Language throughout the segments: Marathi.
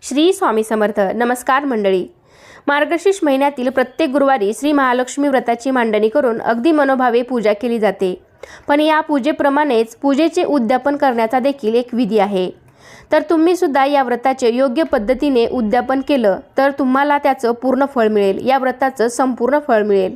श्री स्वामी समर्थ. नमस्कार मंडळी. मार्गशीर्ष महिन्यातील प्रत्येक गुरुवारी श्री महालक्ष्मी व्रताची मांडणी करून अगदी मनोभावे पूजा केली जाते. पण या पूजेप्रमाणेच पूजेचे उद्यापन करण्याचा देखील एक विधी आहे. तर तुम्ही सुद्धा या व्रताचे योग्य पद्धतीने उद्यापन केलं तर तुम्हाला त्याचं पूर्ण फळ मिळेल, या व्रताचं संपूर्ण फळ मिळेल.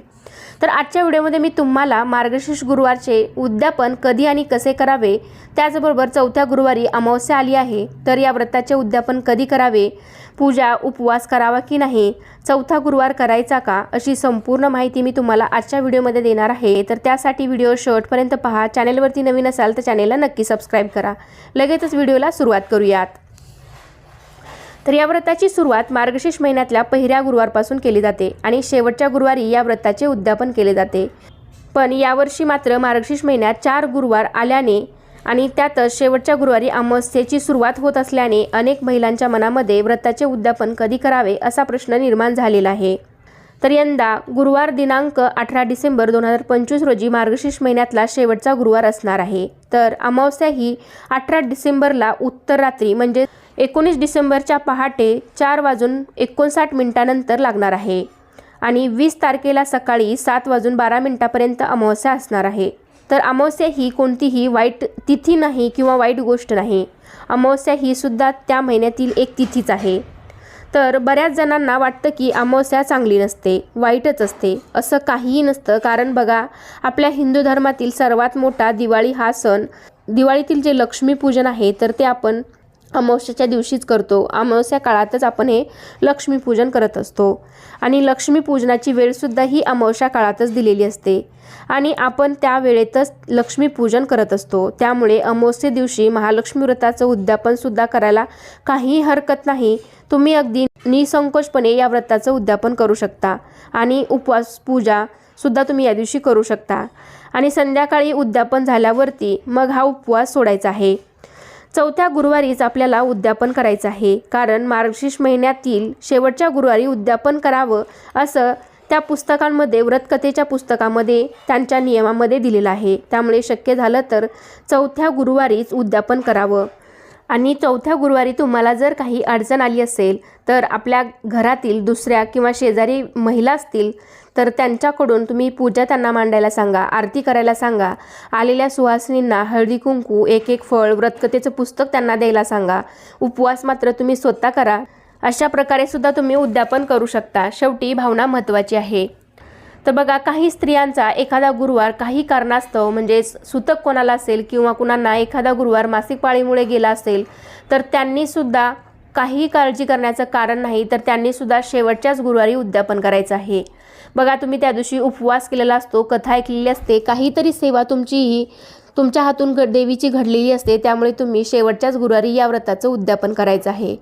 तर आजच्या व्हिडिओमध्ये मी तुम्हाला मार्गशीर्ष गुरुवारचे उद्यापन कधी आणि कसे करावे, त्याचबरोबर चौथ्या गुरुवारी अमावस्या आली आहे तर या व्रताचे उद्यापन कधी करावे, पूजा उपवास करावा की नाही, चौथा गुरुवार करायचा का, अशी संपूर्ण माहिती मी तुम्हाला आजच्या व्हिडिओमध्ये देणार आहे. तर त्यासाठी व्हिडिओ शेवटपर्यंत पहा. चॅनलवरती नवीन असाल तर चॅनलला नक्की सबस्क्राईब करा. लगेचच व्हिडिओला सुरुवात करूयात. तर या व्रताची सुरुवात मार्गशीर्ष महिन्यातल्या पहिल्या गुरुवारपासून केली जाते आणि शेवटच्या गुरुवारी या व्रताचे उद्यापन केले जाते. पण यावर्षी मात्र मार्गशीर्ष महिन्यात 4 गुरुवार आल्याने आणि त्यातच शेवटच्या गुरुवारी अमावस्येची सुरुवात होत असल्याने अनेक महिलांच्या मनामध्ये व्रताचे उद्यापन कधी करावे असा प्रश्न निर्माण झालेला आहे. तर यंदा गुरुवार दिनांक 18 डिसेंबर 2025 रोजी मार्गशीर्ष महिन्यातला शेवटचा गुरुवार असणार आहे. तर अमावस्या ही 18 डिसेंबरला उत्तर रात्री म्हणजे 19 डिसेंबरच्या पहाटे 4:59 लागणार आहे आणि 20 तारखेला सकाळी 7:12 अमावस्या असणार आहे. तर अमावस्या ही कोणतीही वाईट तिथी नाही किंवा वाईट गोष्ट नाही. अमावस्या ही सुद्धा त्या महिन्यातील एक तिथीच आहे. तर बऱ्याच जणांना वाटतं की अमावस्या चांगली नसते, वाईटच असते. असं काहीही नसतं. कारण बघा, आपल्या हिंदू धर्मातील सर्वात मोठा दिवाळी हा सण, दिवाळीतील जे लक्ष्मीपूजन आहे तर ते आपण अमावस्येच्या दिवशीच करतो. अमावस्या काळातच आपण हे लक्ष्मीपूजन करत असतो आणि लक्ष्मीपूजनाची वेळसुद्धा ही अमावस्या काळातच दिलेली असते आणि आपण त्या वेळेतच लक्ष्मीपूजन करत असतो. त्यामुळे अमावस्ये दिवशी महालक्ष्मी व्रताचं उद्यापनसुद्धा करायला काहीही हरकत नाही. तुम्ही अगदी निसंकोचपणे या व्रताचं उद्यापन करू शकता आणि उपवास पूजासुद्धा तुम्ही या दिवशी करू शकता आणि संध्याकाळी उद्यापन झाल्यावरती मग हा उपवास सोडायचा आहे. चौथ्या गुरुवारीच आपल्याला उद्यापन करायचं आहे. कारण मार्गशीर्ष महिन्यातील शेवटच्या गुरुवारी उद्यापन करावं असं त्या पुस्तकांमध्ये, व्रतकथेच्या पुस्तकामध्ये त्यांच्या नियमामध्ये दिलेलं आहे. त्यामुळे शक्य झालं तर चौथ्या गुरुवारीच उद्यापन करावं. आणि चौथ्या गुरुवारी तुम्हाला जर काही अडचण आली असेल तर आपल्या घरातील दुसऱ्या किंवा शेजारी महिला असतील तर त्यांच्याकडून तुम्ही पूजा त्यांना मांडायला सांगा, आरती करायला सांगा. आलेल्या सुहासिनींना हळदी कुंकू, एक फळ, व्रतकथेचं पुस्तक त्यांना द्यायला सांगा. उपवास मात्र तुम्ही स्वतः करा. अशा प्रकारे सुद्धा तुम्ही उद्यापन करू शकता. शेवटी भावना महत्त्वाची आहे. तर बघा, काही स्त्रियांचा एखादा गुरुवार काही कारणास्तव म्हणजे सुतक कोणाला असेल किंवा कुणांना एखादा गुरुवार मासिक पाळीमुळे गेला असेल तर त्यांनीसुद्धा काही काळजी करण्याचं कारण नाही. तर त्यांनीसुद्धा शेवटच्याच गुरुवारी उद्यापन करायचं आहे. बघा, तुम्ही त्या दिवशी उपवास केलेला असतो, कथा ऐकलेली असते, काहीतरी सेवा तुमच्या हातून देवीची घडलेली असते. त्यामुळे तुम्ही शेवटच्याच गुरुवारी या व्रताचं उद्यापन करायचं आहे.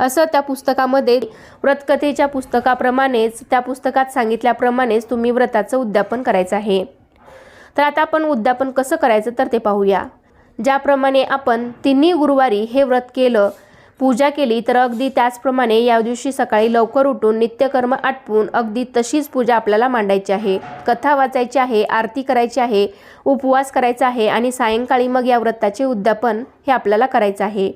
असं त्या पुस्तकामध्ये, व्रतकथेच्या पुस्तकाप्रमाणेच, त्या पुस्तकात सांगितल्याप्रमाणेच तुम्ही व्रताचं उद्यापन करायचं आहे. तर आता आपण उद्यापन कसं करायचं तर ते पाहूया. ज्याप्रमाणे आपण तिन्ही गुरुवारी हे व्रत केलं, पूजा केली, तर अगदी त्याचप्रमाणे या दिवशी सकाळी लवकर उठून नित्यकर्म आटपून अगदी तशीच पूजा आपल्याला मांडायची आहे. कथा वाचायची आहे, आरती करायची आहे, उपवास करायचा आहे आणि सायंकाळी मग या व्रताचे उद्यापन हे आपल्याला करायचं आहे.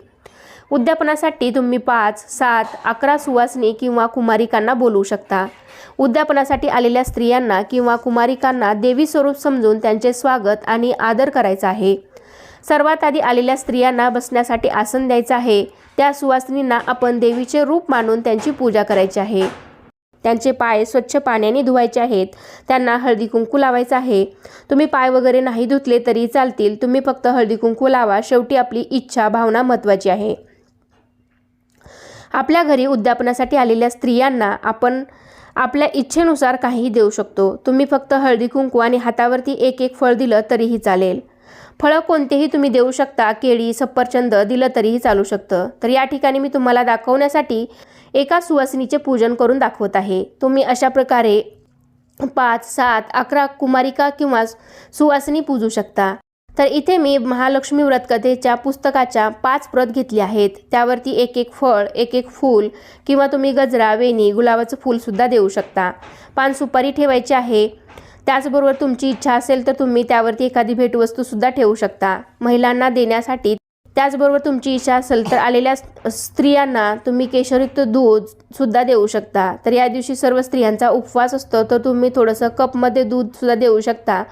उद्यापनासाठी तुम्ही 5, 7, 11 सुवासिनी किंवा कुमारिकांना बोलवू शकता. उद्यापनासाठी आलेल्या स्त्रियांना किंवा कुमारिकांना देवी स्वरूप समजून त्यांचे स्वागत आणि आदर करायचा आहे. सर्वात आधी आलेल्या स्त्रियांना बसण्यासाठी आसन द्यायचं आहे. त्या सुवासिनींना आपण देवीचे रूप मानून त्यांची पूजा करायची आहे. त्यांचे पाय स्वच्छ पाण्याने धुवायचे आहेत. त्यांना हळदी कुंकू लावायचं आहे. तुम्ही पाय वगैरे नाही धुतले तरी चालतील, तुम्ही फक्त हळदी कुंकू लावा. शेवटी आपली इच्छा, भावना महत्त्वाची आहे. आपल्या घरी उद्यापनासाठी आलेल्या स्त्रियांना आपण आपल्या इच्छेनुसार काहीही देऊ शकतो. तुम्ही फक्त हळदी कुंकू आणि हातावरती एक फळ दिलं तरीही चालेल. फळं कोणतेही तुम्ही देऊ शकता. केळी, सफरचंद दिलं तरीही चालू शकतं. तर या ठिकाणी मी तुम्हाला दाखवण्यासाठी एका सुवासिनीचे पूजन करून दाखवत आहे. तुम्ही अशा प्रकारे 5, 7, 11 कुमारिका किंवा सुवासिनी पूजू शकता. तर इथे मी महालक्ष्मी व्रतकथेच्या पुस्तकाच्या 5 प्रत घेतली आहेत. त्यावरती एक फळ, एक फूल किंवा तुम्ही गजरा, वेणी, गुलाबाचं फूलसुद्धा देऊ शकता. पान सुपारी ठेवायची आहे. त्याचबरोबर तुमची इच्छा असेल तर तुम्ही त्यावरती एखादी भेटवस्तूसुद्धा ठेवू शकता. महिलांना देण्यासाठी त्याचबरोबर तुमची इच्छा असेल तर आलेल्या स्त्रियांना तुम्ही केशरयुक्त दूध सुद्धा देऊ शकता। तर या दिवशी सर्व स्त्रियांचा उपवास असतो, तर तुम्ही थोडंसं कपमध्ये दूध सुद्धा देऊ शकता।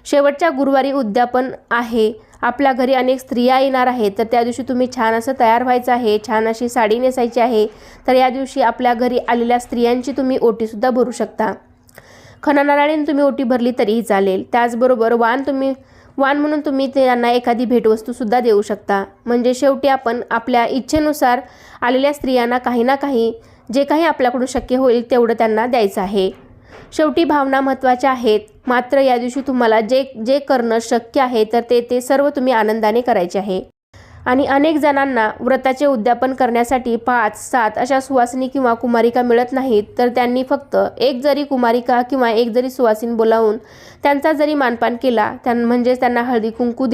शेवटच्या गुरुवारी उद्यापन आहे, आपल्या घरी अनेक स्त्रिया येणार आहेत, तर त्या दिवशी तुम्ही छान असं तयार व्हायचं आहे, छान अशी साडी नेसायची आहे। तर या दिवशी आपल्या घरी आलेल्या स्त्रियांची तुम्ही ओटीसुद्धा भरू शकता। खणनाराळीने तुम्ही ओटी भरली तरीही चालेल। त्याचबरोबर वाण म्हणून तुम्ही त्यांना एखादी भेटवस्तूसुद्धा देऊ शकता। म्हणजे शेवटी आपण आपल्या इच्छेनुसार आलेल्या स्त्रियांना काही ना काही, जे काही आपल्याकडून शक्य होईल तेवढं त्यांना द्यायचं आहे। शेवटी भावना महत्त्वाच्या आहेत, मात्र या दिवशी तुम्हाला जे करणं शक्य आहे तर ते सर्व तुम्ही आनंदाने करायचे आहे। आणि अनेक जणांना व्रताचे उद्यापन करण्यासाठी 5, 7 अशा सुवासिनी किंवा कुमारिका मिळत नाहीत, तर त्यांनी फक्त एक जरी कुमारिका किंवा एक जरी सुवासिनी बोलावून त्यांचा जरी मानपान केला, म्हणजेच त्यांना हळदी कुंकू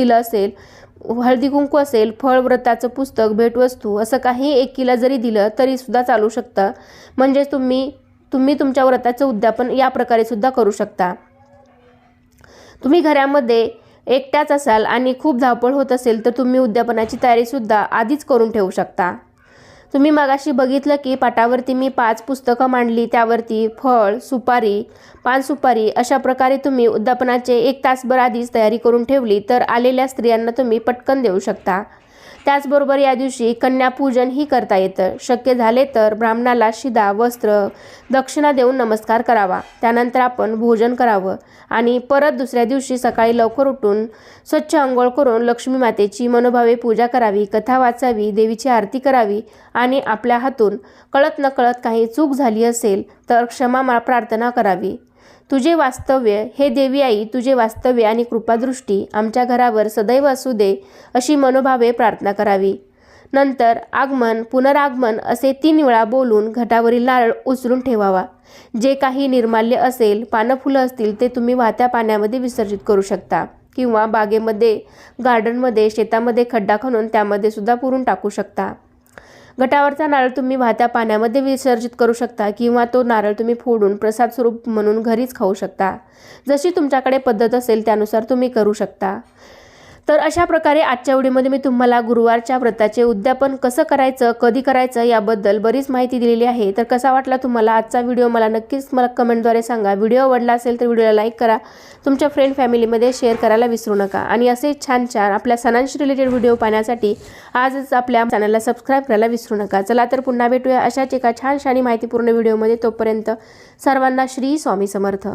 असेल, फळ, व्रताचं पुस्तक, भेटवस्तू असं काही एकीला जरी दिलं तरी सुद्धा चालू शकतं। म्हणजेच तुम्ही तुमच्या व्रताचं उद्यापन या प्रकारे सुद्धा करू शकता। तुम्ही घरामध्ये एकट्याच असाल आणि खूप धावपळ होत असेल तर तुम्ही उद्यापनाची तयारीसुद्धा आधीच करून ठेवू शकता। तुम्ही मगाशी बघितलं की पाटावरती मी 5 पुस्तकं मांडली, त्यावरती फळ, सुपारी, पान सुपारी अशा प्रकारे तुम्ही उद्यापनाचे 1 तासभर आधीच तयारी करून ठेवली तर आलेल्या स्त्रियांना तुम्ही पटकन देऊ शकता। त्याचबरोबर या दिवशी कन्यापूजनही करता येतं। शक्य झाले तर ब्राह्मणाला शिदा, वस्त्र, दक्षिणा देऊन नमस्कार करावा। त्यानंतर आपण भोजन करावं आणि परत दुसऱ्या दिवशी सकाळी लवकर उठून स्वच्छ अंघोळ करून लक्ष्मी मातेची मनोभावे पूजा करावी, कथा वाचावी, देवीची आरती करावी आणि आपल्या हातून कळत नकळत काही चूक झाली असेल तर क्षमा प्रार्थना करावी। तुझे वास्तव्य, हे देवी आई, तुझे वास्तव्य आणि कृपादृष्टी आमच्या घरावर सदैव असू दे अशी मनोभावे प्रार्थना करावी। नंतर आगमन, पुनरागमन असे 3 वेळा बोलून घटावरील नारळ उचलून ठेवावा। जे काही निर्माल्य असेल, पानं फुलं असतील ते तुम्ही वाहत्या पाण्यामध्ये विसर्जित करू शकता किंवा बागेमध्ये, गार्डनमध्ये, शेतामध्ये खड्डा खणून त्यामध्ये सुद्धा पुरून टाकू शकता। घटावरचा नारळ तुम्ही वाहत्या पाण्यामध्ये विसर्जित करू शकता किंवा तो नारळ तुम्ही फोडून प्रसाद स्वरूप म्हणून घरीच खाऊ शकता। जशी तुमच्याकडे पद्धत असेल त्यानुसार तुम्ही करू शकता। तर अशा प्रकारे आजच्या व्हिडिओमध्ये मी तुम्हाला गुरुवारच्या व्रताचे उद्यापन कसं करायचं, कधी करायचं याबद्दल बरीच माहिती दिलेली आहे। तर कसा वाटला तुम्हाला आजचा व्हिडिओ मला नक्कीच कमेंटद्वारे सांगा। व्हिडिओ आवडला असेल तर व्हिडिओला लाईक करा, तुमच्या फ्रेंड फॅमिलीमध्ये शेअर करायला विसरू नका आणि असे छान आपल्या सणांशी रिलेटेड व्हिडिओ पाहण्यासाठी आजच आपल्या चॅनलला सबस्क्राईब करायला विसरू नका। चला तर पुन्हा भेटूया अशाच एका छान माहितीपूर्ण व्हिडिओमध्ये। तोपर्यंत सर्वांना श्री स्वामी समर्थ।